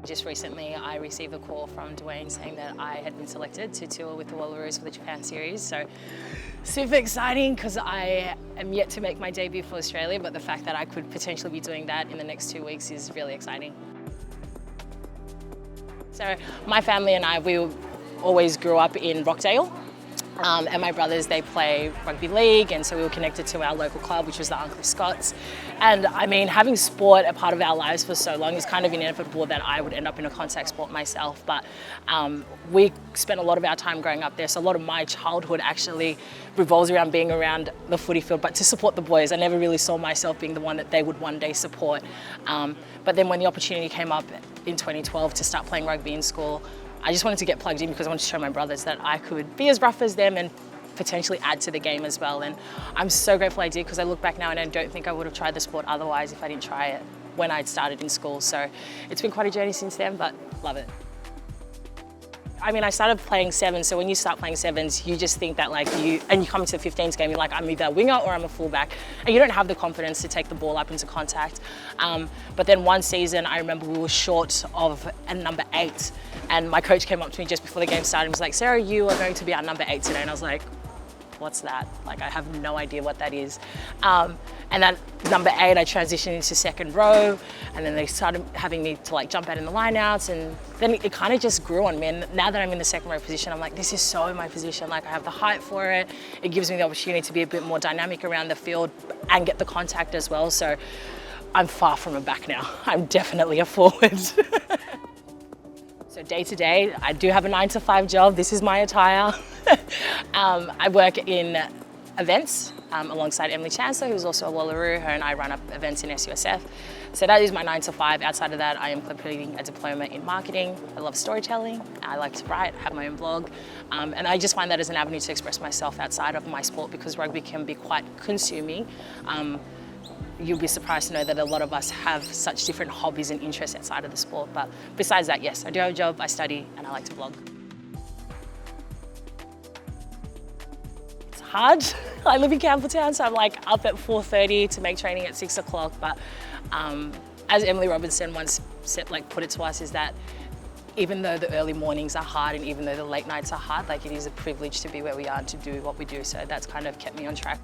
Just recently, I received a call from Dwayne saying that I had been selected to tour with the Wallaroos for the Japan series. So super exciting because I am yet to make my debut for Australia, but the fact that I could potentially be doing that in the next 2 weeks is really exciting. So my family and I, we always grew up in Rockdale. And my brothers, they play rugby league, and so we were connected to our local club, which was the Uncle Scots. And I mean, having sport a part of our lives for so long is kind of inevitable that I would end up in a contact sport myself. But we spent a lot of our time growing up there, so a lot of my childhood actually revolves around being around the footy field, but to support the boys. I never really saw myself being the one that they would one day support. But then when the opportunity came up in 2012 to start playing rugby in school, I just wanted to get plugged in because I wanted to show my brothers that I could be as rough as them and potentially add to the game as well. And I'm so grateful I did, because I look back now and I don't think I would have tried the sport otherwise if I didn't try it when I'd started in school. So it's been quite a journey since then, but love it. I mean, I started playing sevens, so when you start playing sevens, you just think that you come into the 15s game, you're like, I'm either a winger or I'm a fullback, and you don't have the confidence to take the ball up into contact. But then one season, I remember we were short of a number 8, and my coach came up to me just before the game started and was like, Sarah, you are going to be our number 8 today. And I was like, what's that? I have no idea what that is. And then number 8, I transitioned into second row, and then they started having me to jump out in the lineouts, and then it kind of just grew on me. And now that I'm in the second row position, I'm like, this is so my position. I have the height for it. It gives me the opportunity to be a bit more dynamic around the field and get the contact as well. So I'm far from a back now. I'm definitely a forward. So day to day, I do have a 9-to-5 job. This is my attire. I work in events alongside Emily Chancellor, who's also a Wallaroo. Her and I run up events in SUSF. So that is my 9-to-5. Outside of that, I am completing a diploma in marketing. I love storytelling. I like to write, have my own blog. And I just find that as an avenue to express myself outside of my sport, because rugby can be quite consuming. You'll be surprised to know that a lot of us have such different hobbies and interests outside of the sport. But besides that, yes, I do have a job, I study, and I like to blog. It's hard. I live in Campbelltown, so I'm up at 4:30 to make training at 6 o'clock. But as Emily Robinson once said, put it to us, is that even though the early mornings are hard and even though the late nights are hard, it is a privilege to be where we are and to do what we do. So that's kind of kept me on track.